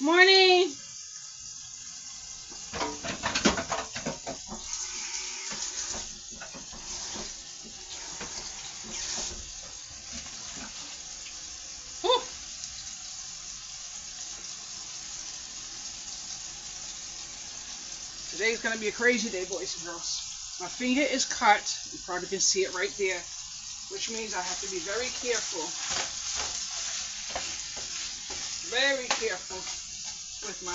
Morning. Whew. Today's gonna be a crazy day, boys and girls. My finger is cut. You probably can see it right there, which means I have to be very careful. Very careful with my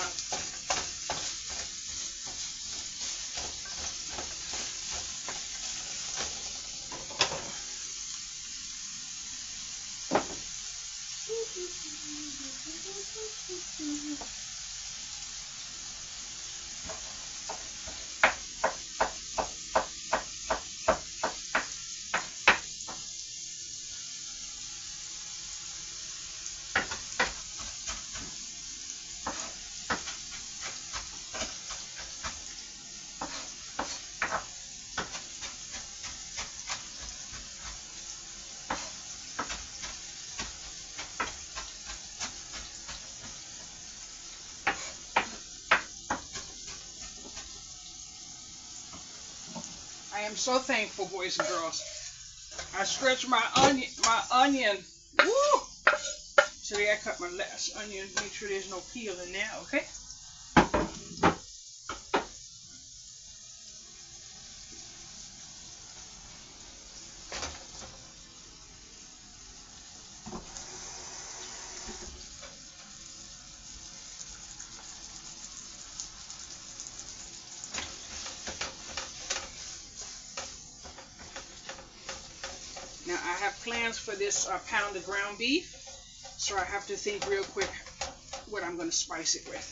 I am so thankful, boys and girls. I stretched my onion. Woo! Today I cut my last onion. Make sure there's no peel in there, okay? Now I have plans for this pound of ground beef, so I have to think real quick what I'm going to spice it with.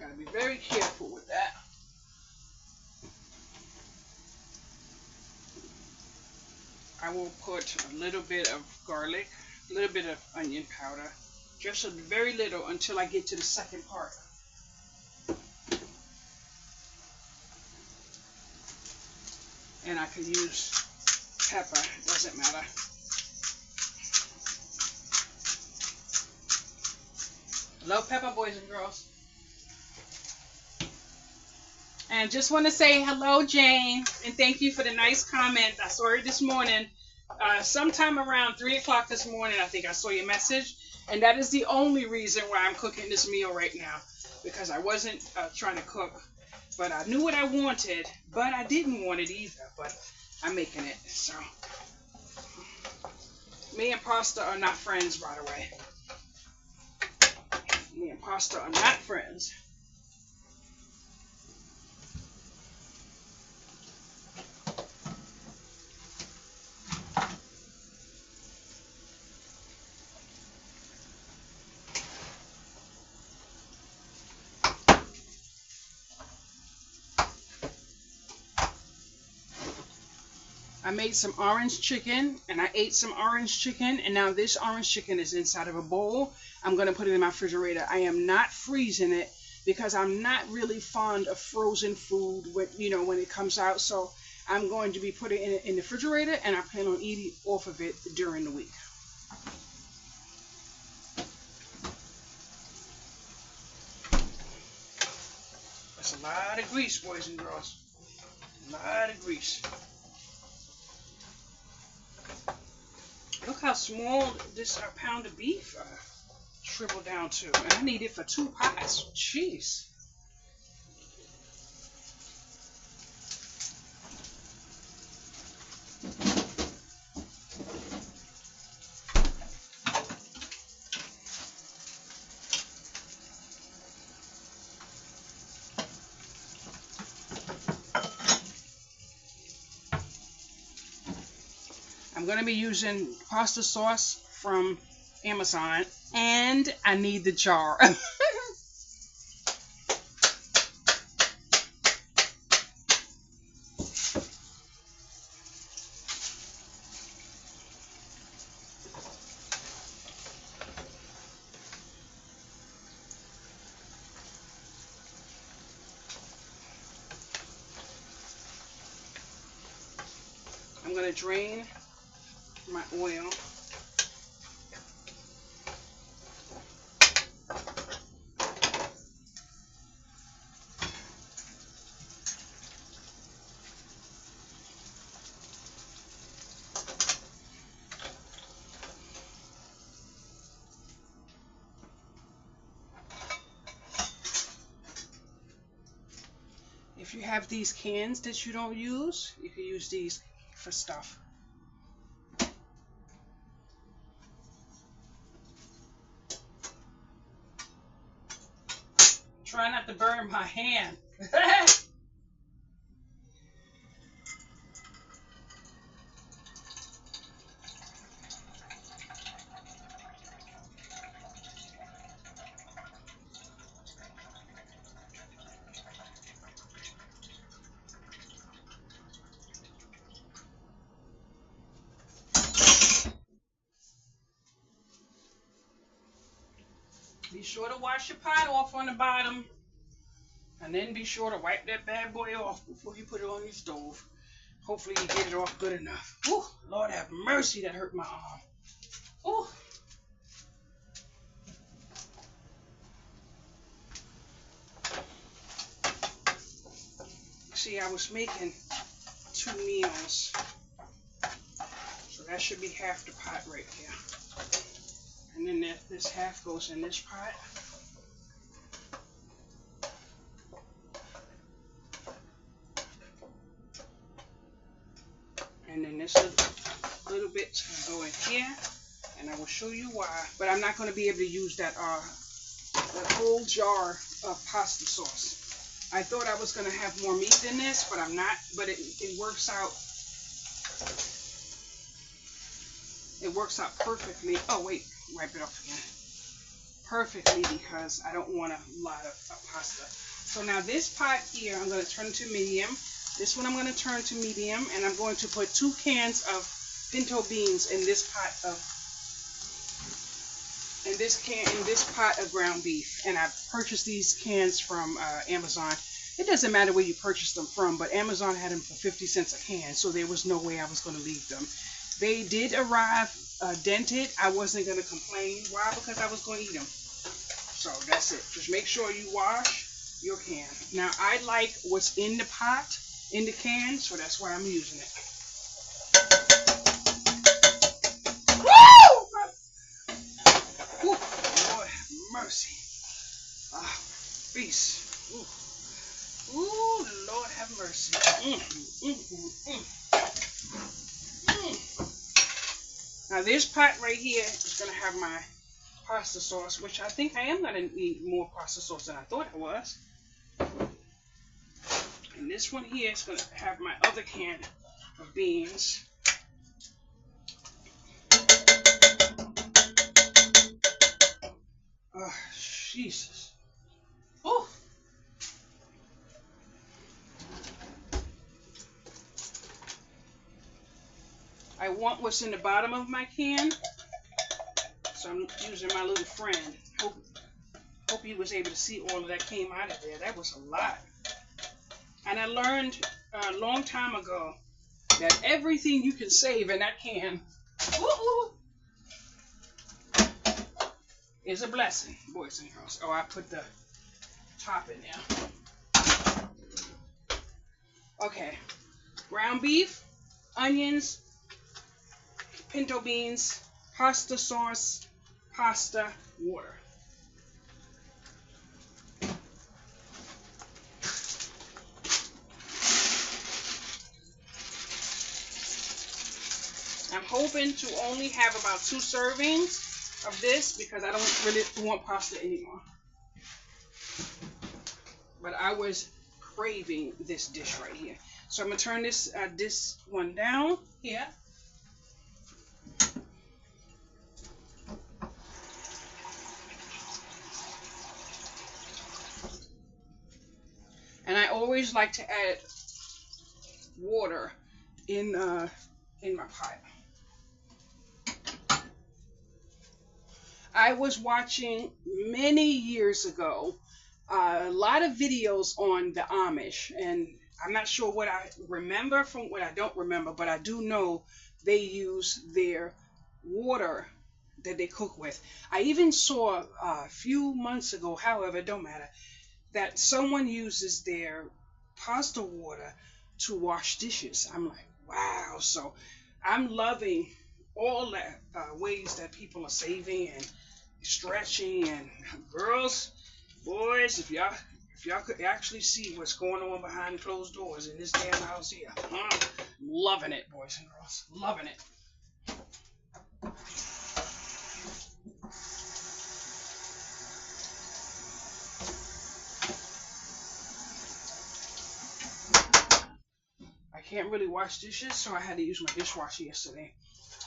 Gotta be very careful with that. I will put a little bit of garlic, a little bit of onion powder, just a very little until I get to the second part. And I can use pepper, it doesn't matter. Love pepper, boys and girls. And just want to say hello, Jane, and thank you for the nice comment. I saw it this morning, sometime around 3 o'clock this morning. I think I saw your message, and that is the only reason why I'm cooking this meal right now, because I wasn't trying to cook, but I knew what I wanted, but I didn't want it either. But I'm making it. So me and pasta are not friends, by the way. Me and pasta are not friends. I made some orange chicken, and I ate some orange chicken, and now this orange chicken is inside of a bowl. I'm going to put it in my refrigerator. I am not freezing it because I'm not really fond of frozen food when, when it comes out. So I'm going to be putting it in the refrigerator, and I plan on eating off of it during the week. That's a lot of grease, boys and girls. A lot of grease. Look how small this pound of beef shriveled down to. And I need it for 2 pots. Jeez. I'm going to be using pasta sauce from Amazon, and I need the jar. I'm going to drain my oil. If you have these cans that you don't use, you can use these for stuff. Try not to burn my hand. Be sure to wash your pot off on the bottom, and then be sure to wipe that bad boy off before you put it on your stove. Hopefully you get it off good enough. Whew, Lord have mercy, that hurt my arm. Whew. See, I was making 2 meals, so that should be half the pot right here. And then this half goes in this pot. And then this little bit go in here. And I will show you why. But I'm not going to be able to use that whole jar of pasta sauce. I thought I was going to have more meat than this, but I'm not. But it works out. It works out perfectly. Oh, wait. Wipe it off again. Perfectly, because I don't want a lot of pasta. So now this pot here, I'm going to turn to medium. This one I'm going to turn to medium, and I'm going to put 2 cans of pinto beans in this pot of ground beef. And I purchased these cans from Amazon. It doesn't matter where you purchase them from, but Amazon had them for 50 cents a can, so there was no way I was going to leave them. They did arrive dented. I wasn't going to complain. Why? Because I was going to eat them. So that's it. Just make sure you wash your can. Now, I like what's in the pot, in the can, so that's why I'm using it. Woo! Ooh, Lord have mercy. Peace. Ooh. Ooh, Lord have mercy. Now this pot right here is going to have my pasta sauce, which I think I am going to need more pasta sauce than I thought it was. And this one here is going to have my other can of beans. Oh, Jesus. Oh. I want what's in the bottom of my can, so I'm using my little friend. Hope you was able to see all of that came out of there. That was a lot. And I learned a long time ago that everything you can save in that can is a blessing, boys and girls. Oh, I put the top in there. Okay. Ground beef, onions, pinto beans, pasta sauce, pasta, water. I'm hoping to only have about 2 servings of this because I don't really want pasta anymore. But I was craving this dish right here. So I'm going to turn this one down here. And I always like to add water in my pot. I was watching many years ago a lot of videos on the Amish, and I'm not sure what I remember from what I don't remember, but I do know they use their water that they cook with. I even saw a few months ago, however, it don't matter, that someone uses their pasta water to wash dishes. I'm like, wow. So I'm loving all that ways that people are saving and stretching. And girls, boys, if y'all could actually see what's going on behind closed doors in this damn house here, I'm loving it, boys and girls, loving it. I can't really wash dishes, so I had to use my dishwasher yesterday.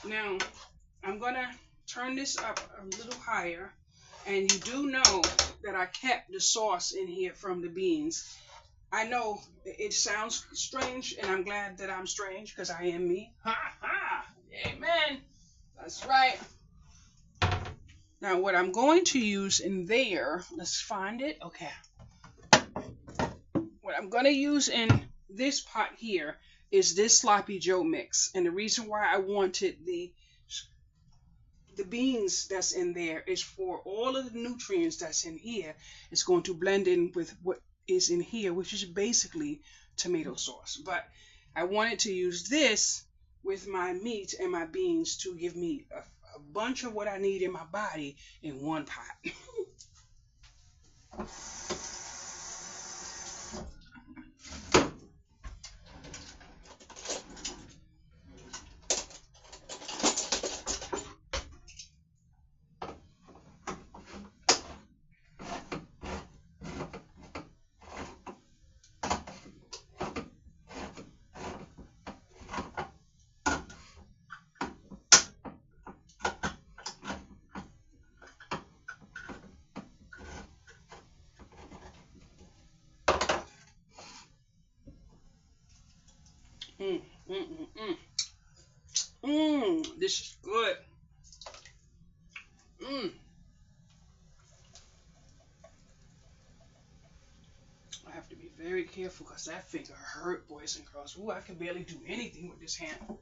Now, I'm gonna turn this up a little higher, and you do know that I kept the sauce in here from the beans. I know it sounds strange, and I'm glad that I'm strange because I am me. Ha ha! Amen. That's right. Now, what I'm going to use in there, let's find it. Okay. What I'm going to use in this pot here is this sloppy Joe mix, and the reason why I wanted the beans that's in there is for all of the nutrients that's in here. It's going to blend in with what is in here, which is basically tomato sauce. But I wanted to use this with my meat and my beans to give me a bunch of what I need in my body in one pot. Mm, mm, mm, mm. This is good. Mm. I have to be very careful because that finger hurt, boys and girls. Ooh, I can barely do anything with this hand.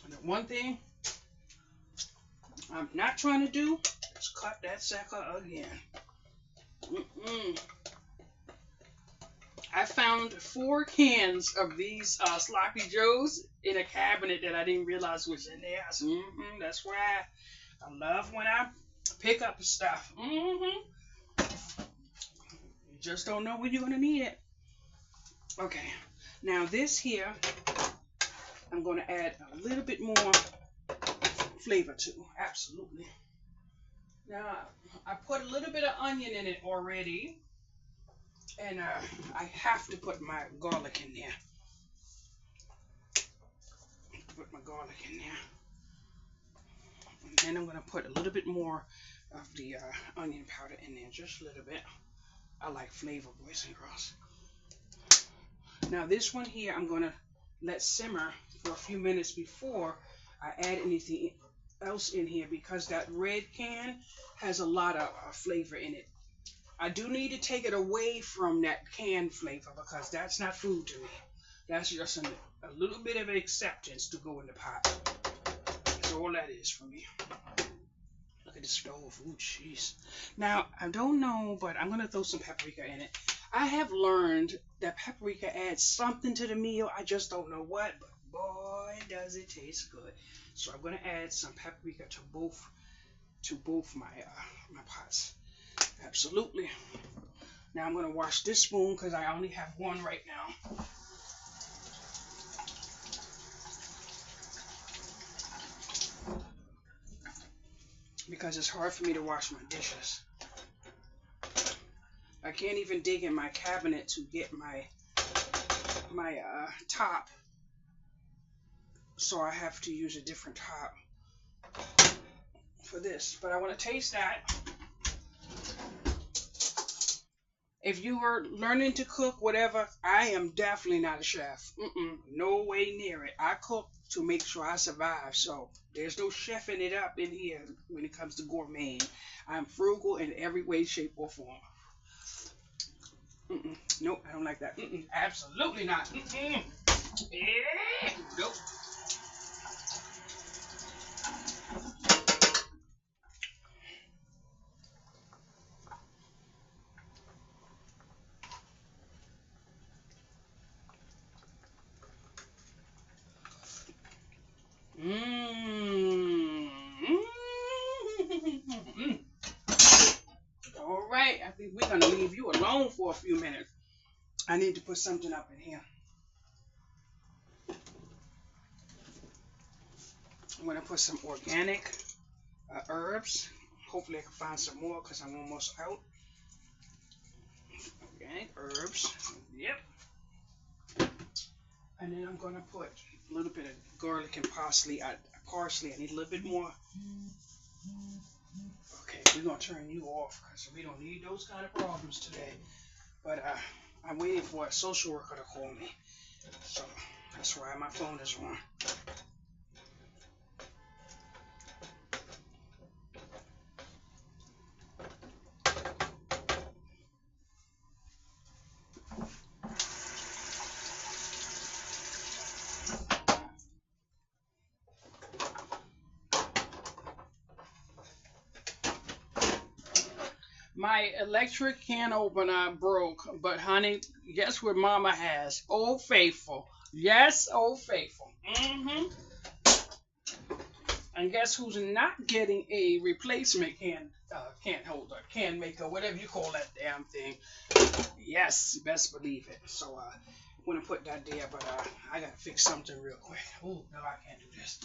And the one thing I'm not trying to do is cut that sucker again. Mm-mm. I found 4 cans of these sloppy joes in a cabinet that I didn't realize was in there. I said, that's why I love when I pick up the stuff. You just don't know when you're going to need it. Okay, now this here, I'm going to add a little bit more flavor to. Absolutely. Now, I put a little bit of onion in it already. And I have to put my garlic in there. Put my garlic in there. And then I'm going to put a little bit more of the onion powder in there. Just a little bit. I like flavor, boys and girls. Now this one here, I'm going to let simmer for a few minutes before I add anything else in here, because that red can has a lot of flavor in it. I do need to take it away from that canned flavor because that's not food to me. That's just a little bit of acceptance to go in the pot. That's all that is for me. Look at the stove. Ooh, jeez. Now, I don't know, but I'm going to throw some paprika in it. I have learned that paprika adds something to the meal. I just don't know what, but boy, does it taste good. So I'm going to add some paprika to both my my pots. Absolutely. Now I'm going to wash this spoon because I only have one right now. Because it's hard for me to wash my dishes. I can't even dig in my cabinet to get my top. So I have to use a different top for this. But I want to taste that. If you are learning to cook, whatever, I am definitely not a chef. No way near it. I cook to make sure I survive. So there's no chefing it up in here when it comes to gourmet. I'm frugal in every way, shape, or form. Nope, I don't like that. Absolutely not. Nope. Mm. All right, I think we're gonna leave you alone for a few minutes. I need to put something up in here. I'm gonna put some organic herbs. Hopefully, I can find some more because I'm almost out. Organic herbs. Yep. And then I'm gonna put a little bit of garlic and parsley. Parsley. I need a little bit more. Okay, we're gonna turn you off because we don't need those kind of problems today. But I'm waiting for a social worker to call me, so that's why my phone is on. My electric can opener broke, but honey, guess what Mama has? Old Faithful. Yes, Old Faithful. And guess who's not getting a replacement can holder, can maker, whatever you call that damn thing? Yes, best believe it. So I'm gonna put that there, but I gotta fix something real quick. Oh no, I can't do this.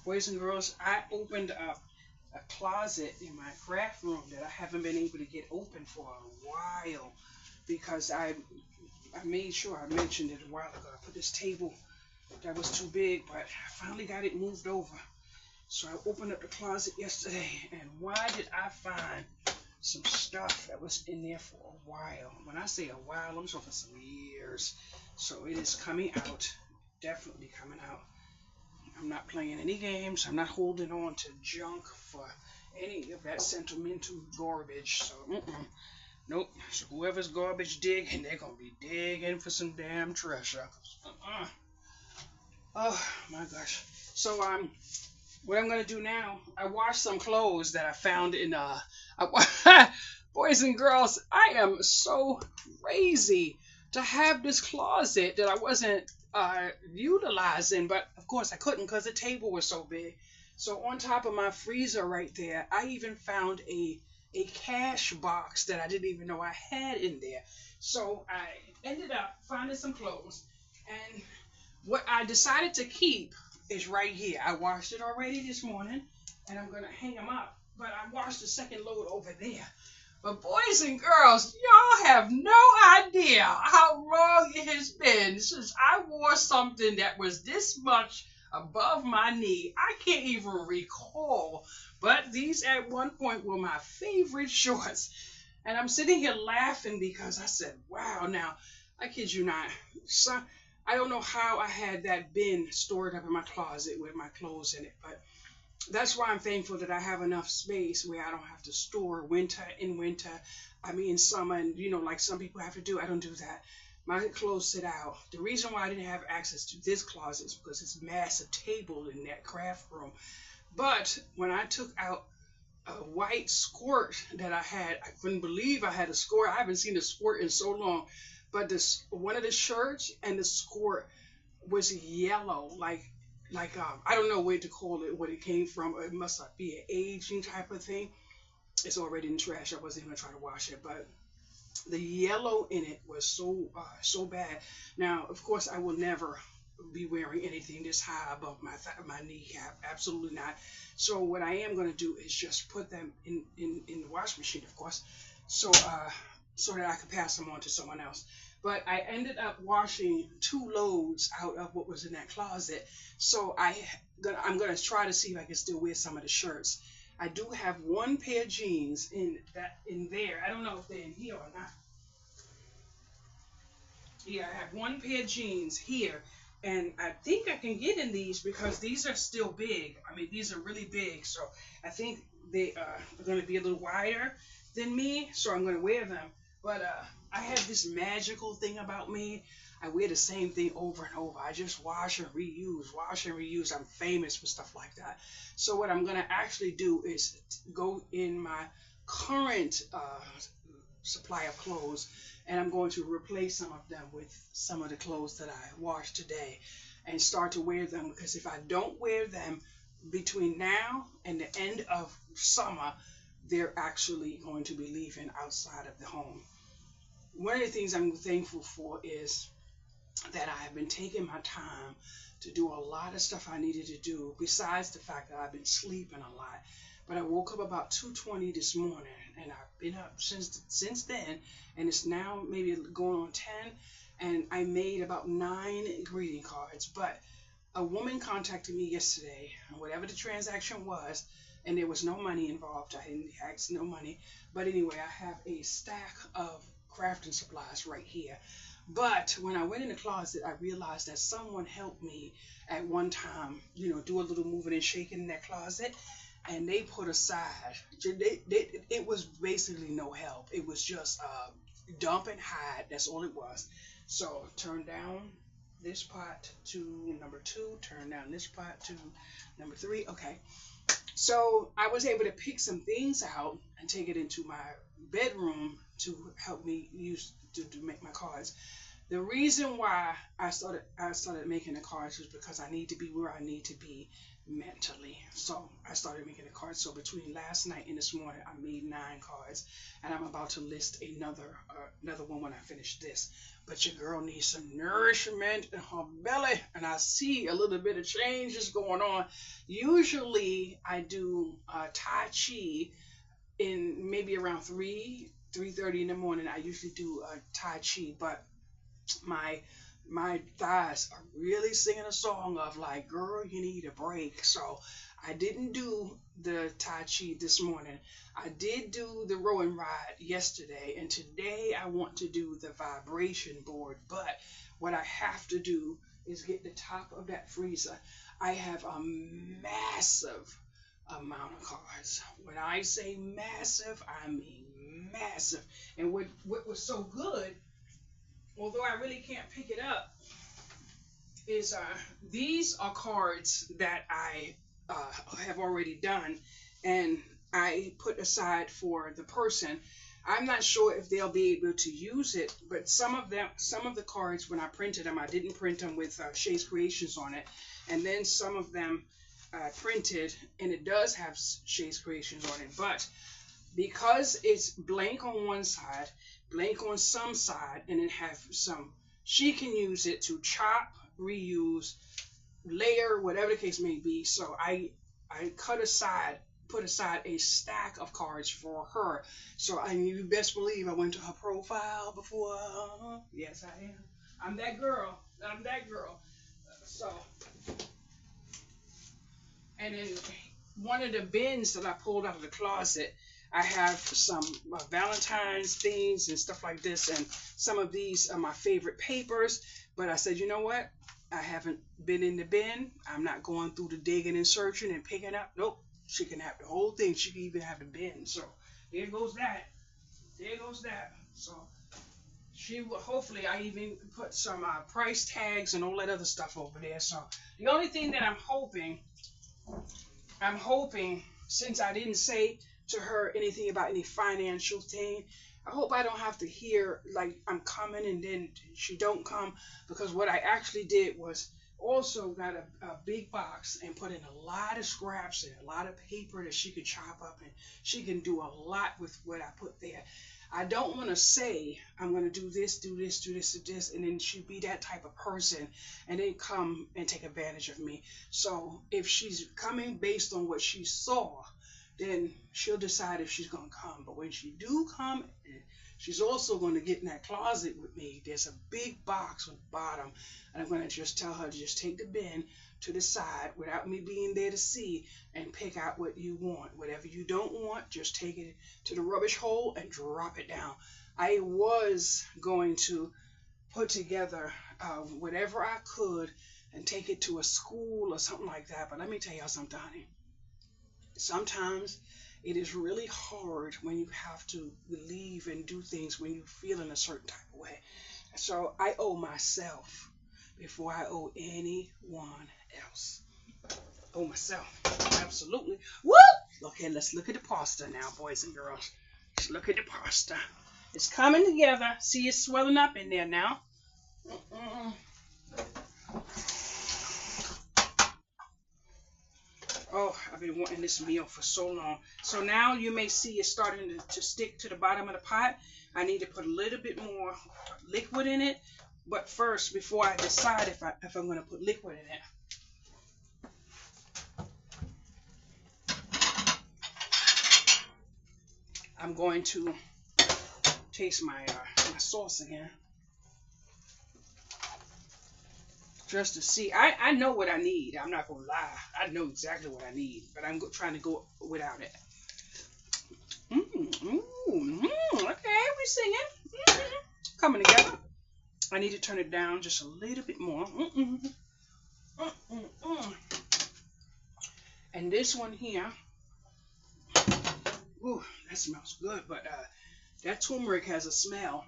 Boys and girls, I opened up a closet in my craft room that I haven't been able to get open for a while because I made sure I mentioned it a while ago. I put this table that was too big, but I finally got it moved over. So I opened up the closet yesterday, and why did I find some stuff that was in there for a while? When I say a while, I'm talking some years. So it is coming out, definitely coming out. I'm not playing any games. I'm not holding on to junk for any of that sentimental garbage. So, nope. So whoever's garbage digging, they're gonna be digging for some damn treasure. Oh my gosh. So what I'm gonna do now? I washed some clothes that I found in boys and girls. I am so crazy to have this closet that I wasn't utilizing, but of course I couldn't because the table was so big. So on top of my freezer right there, I even found a cash box that I didn't even know I had in there. So I ended up finding some clothes, and what I decided to keep is right here. I washed it already this morning, and I'm gonna hang them up. But I washed the second load over there. But boys and girls, y'all have no idea how long it has been since I wore something that was this much above my knee. I can't even recall, but these at one point were my favorite shorts. And I'm sitting here laughing because I said, wow, now, I kid you not, I don't know how I had that bin stored up in my closet with my clothes in it, but that's why I'm thankful that I have enough space where I don't have to store winter, I mean summer, and like some people have to do. I don't do that. My clothes sit out. The reason why I didn't have access to this closet is because it's a massive table in that craft room. But when I took out a white skirt that I had, I couldn't believe I had a skirt. I haven't seen a skirt in so long. But one of the shirts and the skirt was yellow, like I don't know where to call it, what it came from. It must not be an aging type of thing. It's already in trash. I wasn't even gonna try to wash it, but the yellow in it was so bad. Now, of course, I will never be wearing anything this high above my kneecap. Absolutely not. So what I am gonna do is just put them in the wash machine, of course. So so that I could pass them on to someone else. But I ended up washing 2 loads out of what was in that closet. So I'm gonna try to see if I can still wear some of the shirts. I do have 1 pair of jeans in there. I don't know if they're in here or not. Yeah, I have 1 pair of jeans here, and I think I can get in these because these are still big. I mean, these are really big, so I think they are going to be a little wider than me, so I'm going to wear them. But I have this magical thing about me. I wear the same thing over and over. I just wash and reuse, wash and reuse. I'm famous for stuff like that. So what I'm going to actually do is go in my current supply of clothes, and I'm going to replace some of them with some of the clothes that I washed today and start to wear them, because if I don't wear them between now and the end of summer, they're actually going to be leaving outside of the home. One of the things I'm thankful for is that I have been taking my time to do a lot of stuff I needed to do, besides the fact that I've been sleeping a lot. But I woke up about 2:20 this morning, and I've been up since then, and it's now maybe going on 10, and I made about 9 greeting cards. But a woman contacted me yesterday, whatever the transaction was, and there was no money involved. I didn't ask no money. But anyway, I have a stack of crafting supplies right here. But when I went in the closet, I realized that someone helped me at one time, do a little moving and shaking in that closet. And they put aside, it was basically no help. It was just dump and hide. That's all it was. So turn down this pot to number 2, turn down this pot to number 3. Okay. So I was able to pick some things out and take it into my bedroom to help me use to make my cards. The reason why I started making the cards was because I need to be where I need to be mentally. So I started making the cards. So between last night and this morning, I made 9 cards, and I'm about to list another one when I finish this. But your girl needs some nourishment in her belly, and I see a little bit of changes going on. Usually I do Tai Chi in maybe around 3:30 in the morning. I usually do Tai Chi, but my thighs are really singing a song of like, girl, you need a break. So I didn't do the Tai Chi this morning. I did do the rowing ride yesterday, and today I want to do the vibration board. But what I have to do is get the top of that freezer. I have a massive amount of cards. When I say massive, I mean massive. And what was so good, although I really can't pick it up, is these are cards that I have already done, and I put aside for the person. I'm not sure if they'll be able to use it, but some of the cards, when I printed them, I didn't print them with Shay's Creations on it, and then some of them I printed, and it does have Shay's Creations on it, but because it's blank on one side, blank on some side, and it have some, she can use it to chop, reuse, layer, whatever the case may be. So I put aside a stack of cards for her. So you best believe I went to her profile before. Yes, I am. I'm that girl. So, and then one of the bins that I pulled out of the closet, I have some Valentine's things and stuff like this, and some of these are my favorite papers. But I said, you know what? I haven't been in the bin. I'm not going through the digging and searching and picking up. Nope. She can have the whole thing. She can even have the bin. So there goes that. So she will, hopefully I even put some price tags and all that other stuff over there. So the only thing that I'm hoping, since I didn't say to her anything about any financial thing, I hope I don't have to hear like I'm coming and then she don't come, because what I actually did was also got a big box and put in a lot of scraps and a lot of paper that she could chop up, and she can do a lot with what I put there. I don't want to say I'm going to do this, and then she be that type of person and then come and take advantage of me. So if she's coming based on what she saw, then she'll decide if she's going to come. But when she do come, She's also going to get in that closet with me. There's a big box on the bottom, and I'm going to just tell her to just take the bin to the side without me being there to see and pick out what you want. Whatever you don't want, just take it to the rubbish hole and drop it down. I was going to put together whatever I could and take it to a school or something like that, but let me tell y'all something, honey. Sometimes it is really hard when you have to leave and do things when you feel in a certain type of way. So I owe myself before I owe anyone else. Owe myself. Absolutely. Woo! Okay, let's look at the pasta now, boys and girls. Let's look at the pasta. It's coming together. See, it's swelling up in there now. Oh, I've been wanting this meal for so long. So now you may see it's starting to stick to the bottom of the pot. I need to put a little bit more liquid in it. But first, before I decide if I'm going to put liquid in it, I'm going to taste my sauce again. Just to see. I know what I need. I'm not going to lie. I know exactly what I need. But I'm trying to go without it. Okay, we're singing. Coming together. I need to turn it down just a little bit more. And this one here. Ooh, that smells good. But that turmeric has a smell.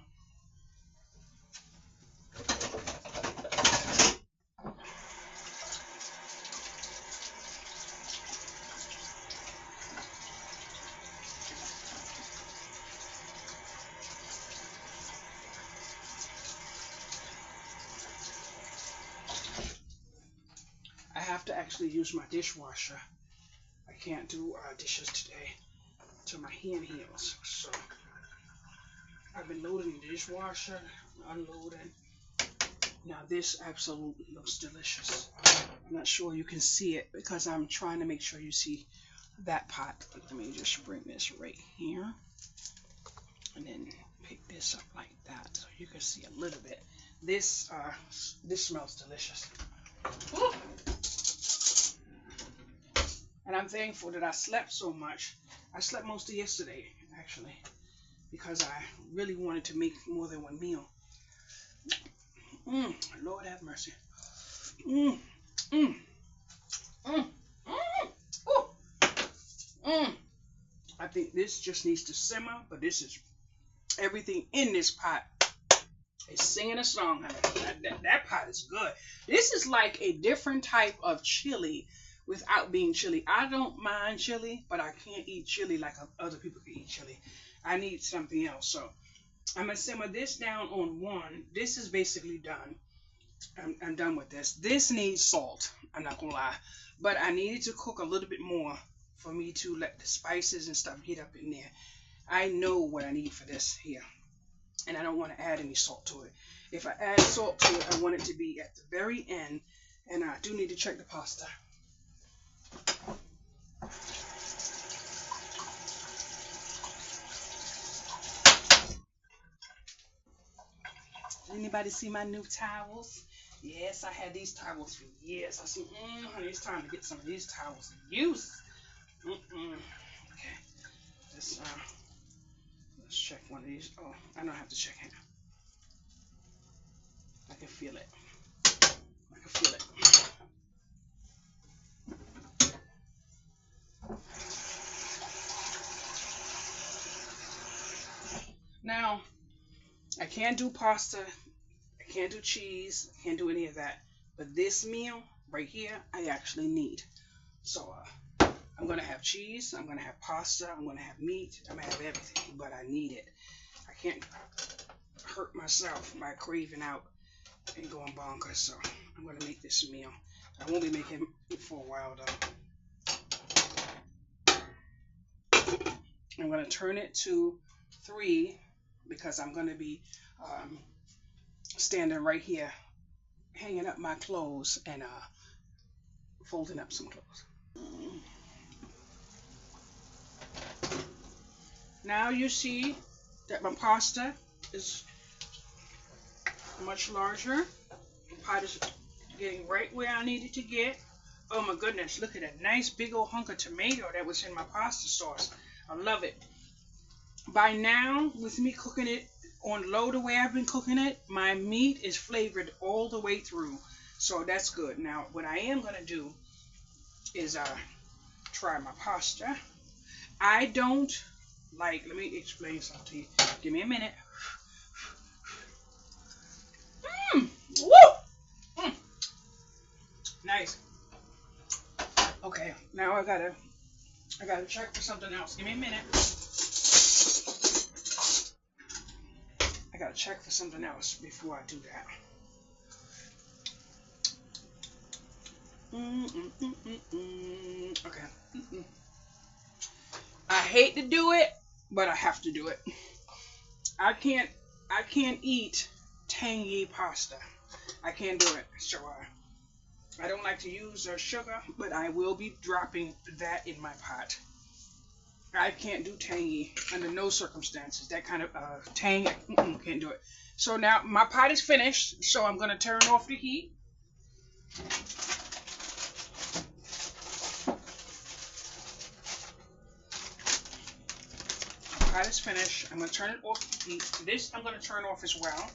I have to actually use my dishwasher. I can't do dishes today till my hand heals. So I've been loading the dishwasher, unloading. Now this absolutely looks delicious. I'm not sure you can see it because I'm trying to make sure you see that pot. Let me just bring this right here and then pick this up like that so you can see a little bit. This smells delicious. Woo! And I'm thankful that I slept so much. I slept most of yesterday, actually, because I really wanted to make more than one meal. Lord have mercy. I think this just needs to simmer, but this is everything in this pot is singing a song. That pot is good. This is like a different type of chili without being chili. I don't mind chili, but I can't eat chili like other people can eat chili. I need something else. So I'm going to simmer this down on 1. This is basically done. I'm done with this. This needs salt. I'm not going to lie. But I needed to cook a little bit more for me to let the spices and stuff get up in there. I know what I need for this here. And I don't want to add any salt to it. If I add salt to it, I want it to be at the very end. And I do need to check the pasta. Anybody see my new towels? Yes, I had these towels for years. I said, honey, it's time to get some of these towels to use. Okay, let's check one of these. Oh, I don't have to check it. I can feel it. I can feel it. Now, I can't do pasta. I can't do cheese. I can't do any of that. But this meal right here, I actually need. So, I'm going to have cheese. I'm going to have pasta. I'm going to have meat. I'm going to have everything. But I need it. I can't hurt myself by craving out and going bonkers. So, I'm going to make this meal. I won't be making it for a while, though. I'm going to turn it to 3 because I'm going to be standing right here hanging up my clothes and folding up some clothes. Now you see that my pasta is much larger. The pot is getting right where I need it to get. Oh my goodness, look at that nice big old hunk of tomato that was in my pasta sauce. I love it. By now, with me cooking it on low the way I've been cooking it, my meat is flavored all the way through. So that's good. Now, what I am going to do is try my pasta. I don't like, let me explain something to you. Give me a minute. Woo! Nice. Okay, now I gotta check for something else. Give me a minute. I gotta check for something else before I do that. Okay. I hate to do it, but I have to do it. I can't eat tangy pasta. I can't do it. So I don't like to use sugar, but I will be dropping that in my pot. I can't do tangy under no circumstances. That kind of tang, can't do it. So now my pot is finished, so I'm going to turn off the heat. My pot is finished. I'm going to turn it off the heat. This I'm going to turn off as well.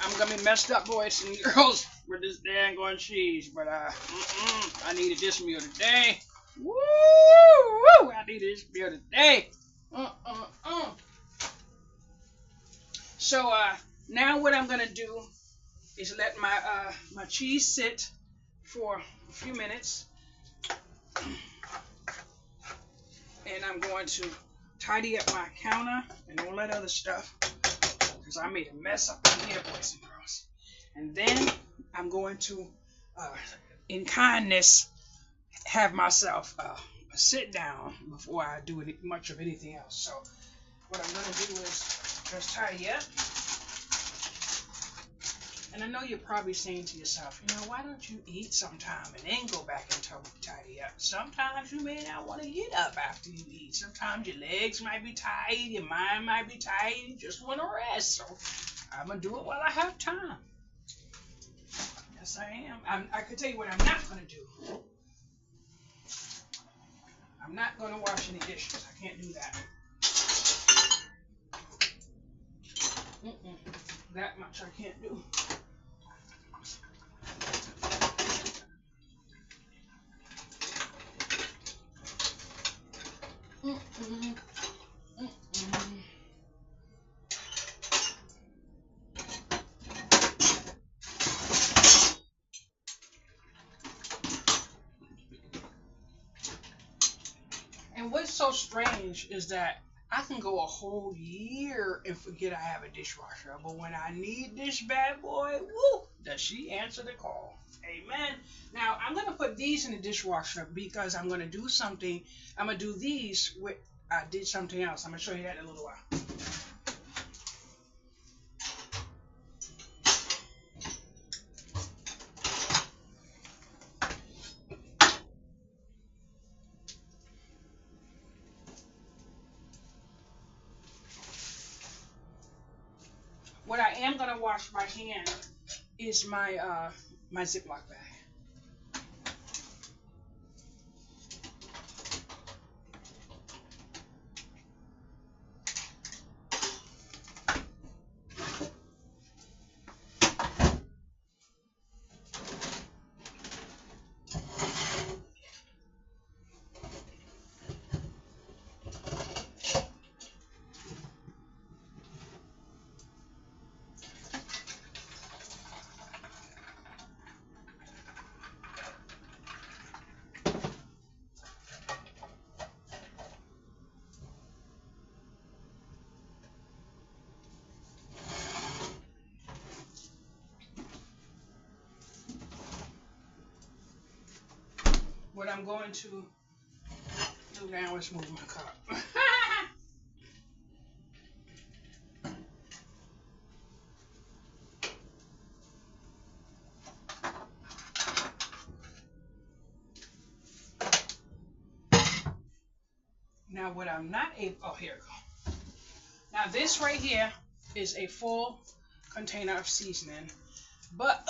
I'm gonna be messed up, boys and girls, with this dang on cheese, but I needed this meal today. Woo! I needed this meal today. So now what I'm gonna do is let my cheese sit for a few minutes, and I'm going to tidy up my counter and all that other stuff, because I made a mess up in here, boys and girls. And then I'm going to, in kindness, have myself sit down before I do much of anything else. So what I'm going to do is just tidy up. And I know you're probably saying to yourself, why don't you eat sometime and then go back and tidy up? Sometimes you may not want to get up after you eat. Sometimes your legs might be tired, your mind might be tired, you just want to rest. So I'm going to do it while I have time. Yes, I am. I could tell you what I'm not going to do. I'm not going to wash any dishes. I can't do that. That much I can't do. And what's so strange is that I can go a whole year and forget I have a dishwasher, but when I need this bad boy, woo, does she answer the call? Amen. Now, I'm going to put these in the dishwasher because I'm going to do something. I'm going to do these with, I did something else. I'm going to show you that in a little while. What I am going to wash my hand is my my Ziploc bag. I'm going to do now is move my cup. Now what I'm not able, oh, here we go. Now this right here is a full container of seasoning. But,